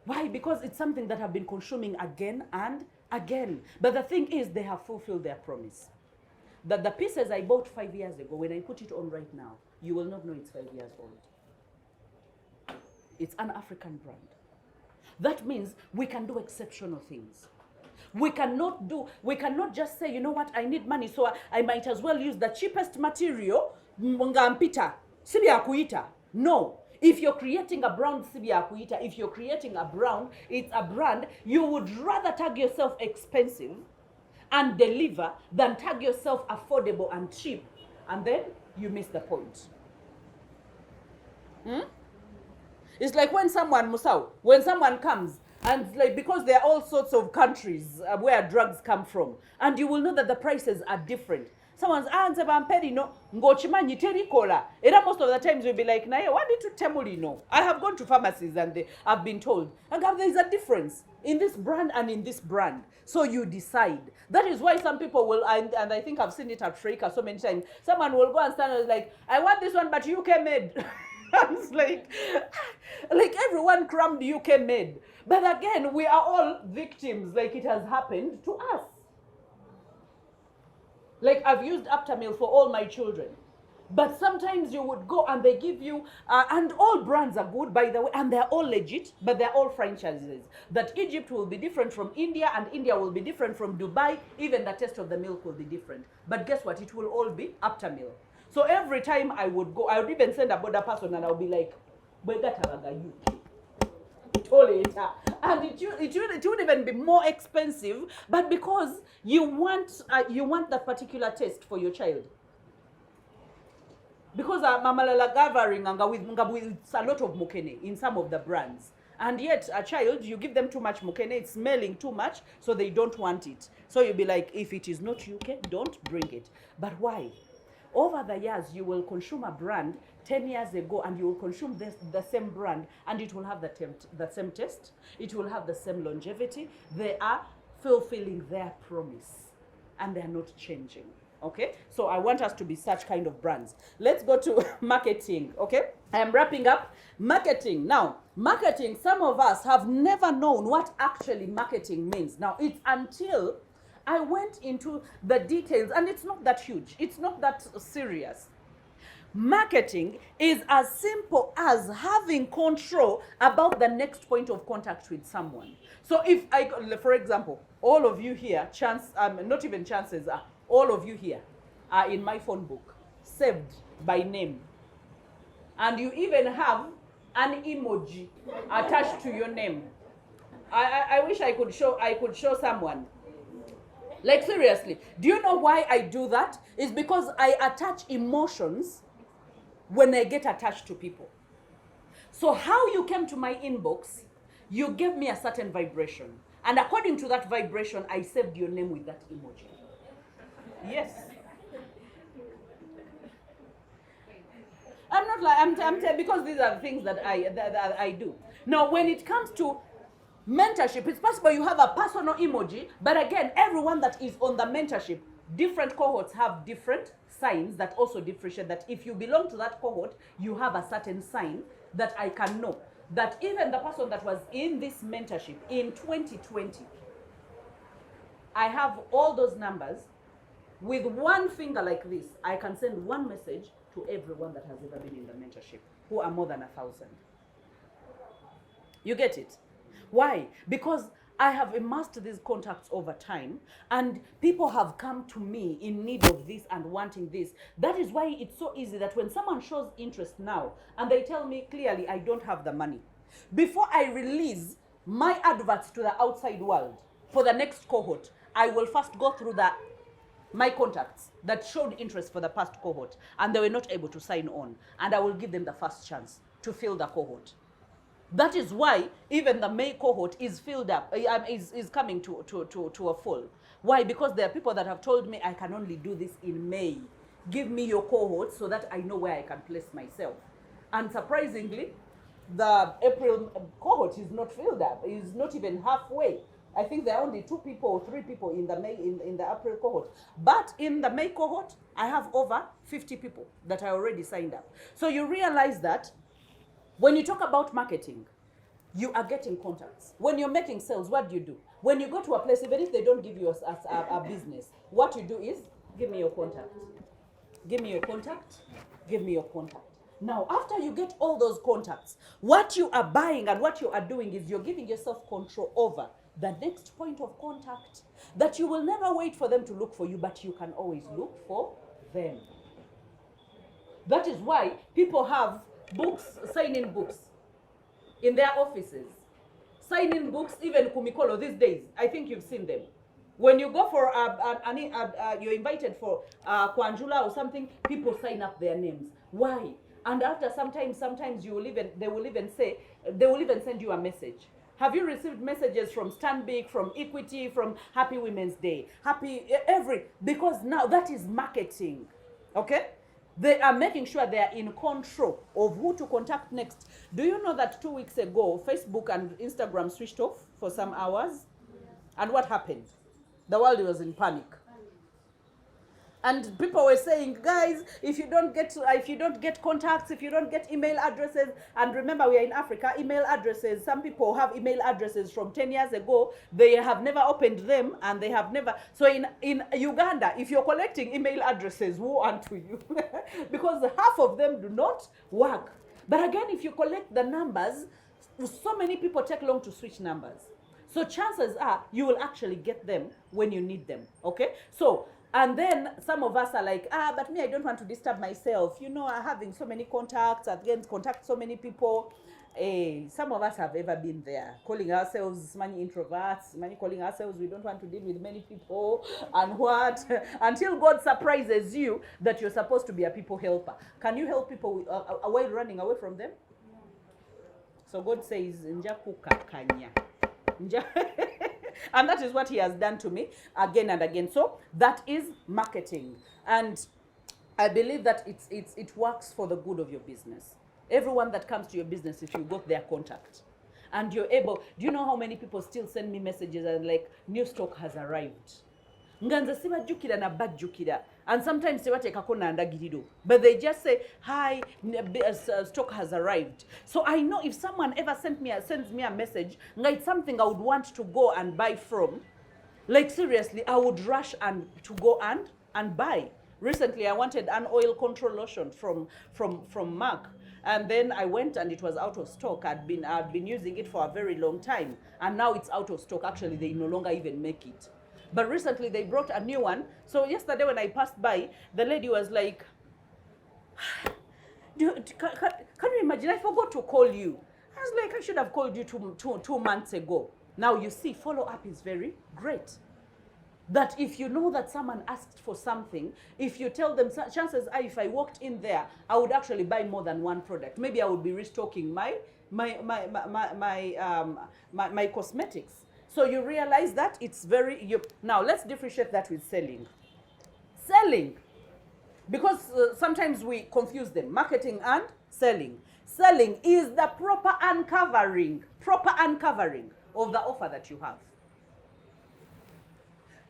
Why? Because it's something that I've been consuming again and again. But the thing is, they have fulfilled their promise. That the pieces I bought 5 years ago, when I put it on right now, you will not know it's 5 years old. It's an African brand. That means we can do exceptional things. We cannot just say, you know what, I need money, so I might as well use the cheapest material, ngampita, sibya kuita. No. If you're creating a brand, sibya kuita, if you're creating a brand, it's a brand, you would rather tag yourself expensive and deliver than tag yourself affordable and cheap. And then you miss the point. It's like when someone comes, and like, because there are all sorts of countries where drugs come from, and you will know that the prices are different. Someone's answer no ngochimanyi terikola. Era most of the times you'll be like, nae, what did you temuli no? I have gone to pharmacies and I've been told, and there is a difference in this brand and in this brand. So you decide. That is why some people will, and I think I've seen it at Freika so many times, someone will go and stand and like, I want this one, but UK made. It's like everyone crammed UK made. But again, we are all victims, like it has happened to us. Like I've used Aptamil for all my children. But sometimes you would go and they give you, and all brands are good, by the way, and they're all legit, but they're all franchises. That Egypt will be different from India, and India will be different from Dubai. Even the taste of the milk will be different. But guess what? It will all be Aptamil. So every time I would go, I would even send a border person and I would be like, UK. And it would even be more expensive, but because you want that particular taste for your child. Because mamalala gathering with a lot of mukene in some of the brands. And yet a child, you give them too much mukene, it's smelling too much, so they don't want it. So you'll be like, if it is not UK, don't bring it. But why? Over the years, you will consume a brand 10 years ago, and you will consume the same brand, and it will have the same taste. It will have the same longevity. They are fulfilling their promise, and they are not changing. Okay? So I want us to be such kind of brands. Let's go to marketing. Okay? I am wrapping up. Marketing. Now, marketing, some of us have never known what actually marketing means. Now, it's until I went into the details, and it's not that huge. It's not that serious. Marketing is as simple as having control about the next point of contact with someone. So if for example, all of you here, not even chances, all of you here are in my phone book, saved by name. And you even have an emoji attached to your name. I wish I could show someone. Like seriously, do you know why I do that? It's because I attach emotions when I get attached to people. So how you came to my inbox, you gave me a certain vibration. And according to that vibration, I saved your name with that emoji. Yes. I'm not like, I'm because these are things that I do. Now, when it comes to mentorship, it's possible you have a personal emoji, but again, everyone that is on the mentorship, different cohorts have different signs that also differentiate that if you belong to that cohort, you have a certain sign that I can know. That even the person that was in this mentorship in 2020, I have all those numbers. With one finger like this, I can send one message to everyone that has ever been in the mentorship, who are more than 1,000. You get it? Why? Because I have amassed these contacts over time, and people have come to me in need of this and wanting this. That is why it's so easy that when someone shows interest now, and they tell me clearly I don't have the money, before I release my adverts to the outside world for the next cohort, I will first go through the my contacts that showed interest for the past cohort and they were not able to sign on, and I will give them the first chance to fill the cohort. That is why even the May cohort is filled up, is coming to a full. Why? Because there are people that have told me I can only do this in May. Give me your cohort so that I know where I can place myself. And surprisingly, the April cohort is not filled up, is not even halfway. I think there are only 2 people or 3 people in the May in the April cohort. But in the May cohort, I have over 50 people that I already signed up. So you realize that when you talk about marketing, you are getting contacts. When you're making sales, what do? When you go to a place, even if they don't give you a business, what you do is, give me your contact. Give me your contact. Give me your contact. Now, after you get all those contacts, what you are buying and what you are doing is you're giving yourself control over the next point of contact, that you will never wait for them to look for you, but you can always look for them. That is why people have books, sign-in books in their offices. Sign-in books, even Kumikolo these days, I think you've seen them. When you go for you're invited for Kwanjula or something, people sign up their names. Why? And after sometimes they will even send you a message. Have you received messages from Stanbic, from Equity, from Happy Women's Day, because now that is marketing, okay? They are making sure they are in control of who to contact next. Do you know that 2 weeks ago, Facebook and Instagram switched off for some hours? And what happened? The world was in panic. And people were saying, guys, if you don't get contacts, if you don't get email addresses, and remember we are in Africa, email addresses, some people have email addresses from 10 years ago, they have never opened them, and they have never, so in Uganda, if you're collecting email addresses, woe unto you, because half of them do not work. But again, if you collect the numbers, so many people take long to switch numbers. So chances are you will actually get them when you need them, okay? So, and then some of us are like, but me, I don't want to disturb myself. You know, I'm having so many contacts, again, contact so many people. Some of us have ever been there, calling ourselves many introverts, calling ourselves we don't want to deal with many people, and what? Until God surprises you that you're supposed to be a people helper. Can you help people while running away from them? So God says, Njakukakanya. And that is what he has done to me again and again. So that is marketing. And I believe that it works for the good of your business. Everyone that comes to your business, if you got their contact and you're able, do you know how many people still send me messages and like, new stock has arrived? Nganza siba jukira na bad jukira. And sometimes they but they just say, hi, stock has arrived. So I know if someone ever sends me a message, it's something I would want to go and buy from. Like seriously, I would rush to go and buy. Recently, I wanted an oil control lotion from Mark. And then I went and it was out of stock. I'd been using it for a very long time. And now it's out of stock. Actually, they no longer even make it. But recently they brought a new one. So yesterday when I passed by, the lady was like, can you imagine? I forgot to call you. I was like, I should have called you two months ago. Now you see, follow-up is very great. That if you know that someone asked for something, if you tell them, chances are if I walked in there, I would actually buy more than one product. Maybe I would be restocking my cosmetics. So you realize that it's now let's differentiate that with selling. Selling, because sometimes we confuse them, marketing and selling. Selling is the proper uncovering of the offer that you have.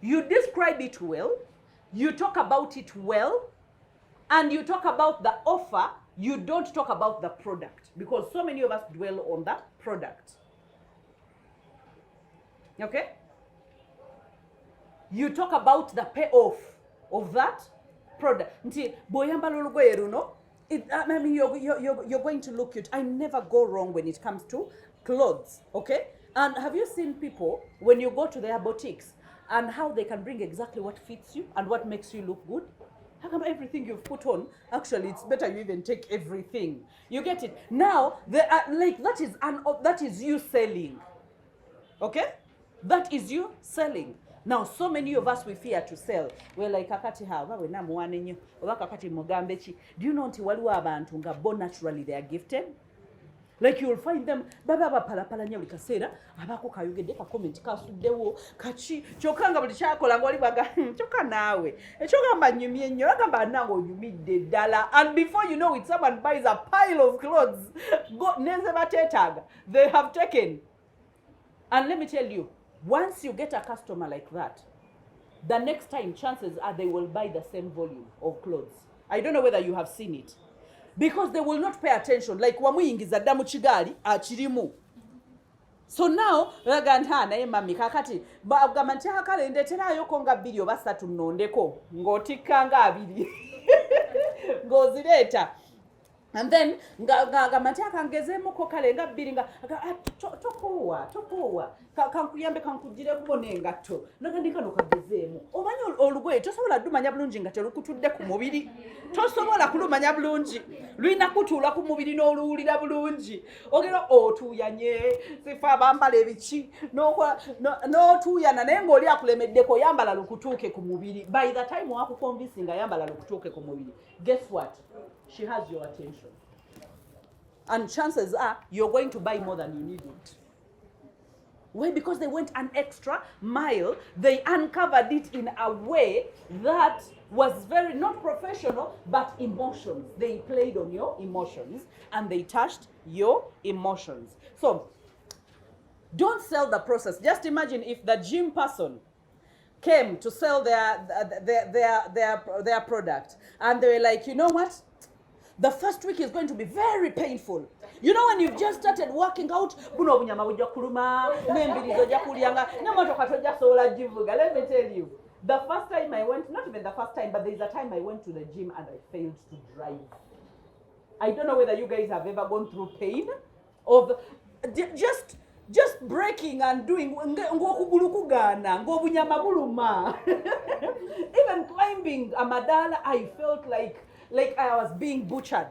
You describe it well, you talk about it well, and you talk about the offer, you don't talk about the product, because so many of us dwell on the product. Okay? You talk about the payoff of that product. I mean, you're going to look cute. I never go wrong when it comes to clothes. Okay? And have you seen people, when you go to their boutiques, and how they can bring exactly what fits you and what makes you look good? How come everything you've put on, actually, it's better you even take everything. You get it? Now, that is you selling. Okay? That is you selling. Now, so many of us, we fear to sell. We're like, kakati hawa, we na muwane nyo, oba kakati mugambechi. Do you know nti waliwo abantu nga bo naturally they are gifted? Like you will find them, baba bapalapala nya buli kaseera, abako kayogedde ka comment kasuddewo, kachi, kyokanga buli kyakola ng'oli baga, kyokka naawe. Ekyogamba nnyumye nnyo, agamba nange onyumidde ddala. And before you know it, someone buys a pile of clothes. Go, neze bateetaaga. They have taken. And let me tell you, once you get a customer like that, the next time chances are they will buy the same volume of clothes. I don't know whether you have seen it. Because they will not pay attention. Like wamuyingiza dda mu kigaali akirimu. So now, raganta naye mami kakati bagamba nti akale ndeeteraayoko nga 2 oba 3 nnondeko ng'otikka nga 2 ng'ozireeta. And then ngagamba nti akangezeemuko kale nga 2 nga tokoowa kankuyambe kankugire kubona engatto nagandika nokagezeemu. Omanyi olugoye tosobola ddumanya bulungi nga terukutudde ku mubiri. Tosobola kulumanya bulungi lulina kutuula ku mubiri n'oluwulira bulungi. Ogera otuuyanye sifa bambala ebiki n'otuuyana naye ng'oli akulemeddeko yambala lukutuuke ku mubiri. By the time wakukonvinsinga yambala lukutuuke ku mubiri, guess what? She has your attention. And chances are you're going to buy more than you needed. Why? Because they went an extra mile. They uncovered it in a way that was very not professional, but emotions. They played on your emotions and they touched your emotions. So don't sell the process. Just imagine if the gym person came to sell their product and they were like, you know what? The first week is going to be very painful. You know when you've just started working out, let me tell you, the first time I went, not even the first time, but there's a time I went to the gym and I failed to drive. I don't know whether you guys have ever gone through pain of just breaking and doing even climbing a madala, I felt like I was being butchered.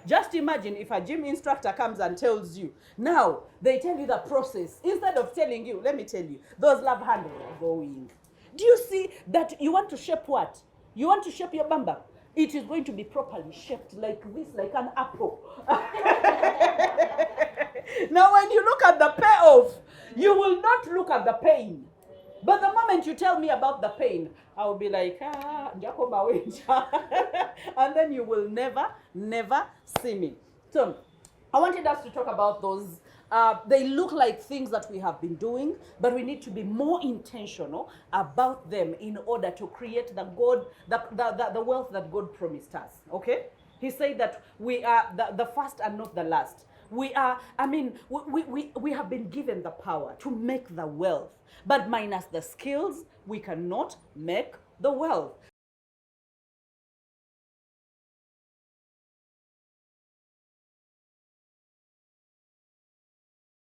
Just imagine if a gym instructor comes and tells you, now they tell you the process instead of telling you. Let me tell you, those love handles are going. Do you see that you want to shape what? You want to shape your bamba? It is going to be properly shaped like this, like an apple. Now when you look at the payoff, you will not look at the pain. But the moment you tell me about the pain, I will be like, and then you will never see me. So I wanted us to talk about those. They look like things that we have been doing, but we need to be more intentional about them in order to create the wealth that God promised us. Okay? He said that we are the first and not the last. We are, we have been given the power to make the wealth, but minus the skills, we cannot make the wealth.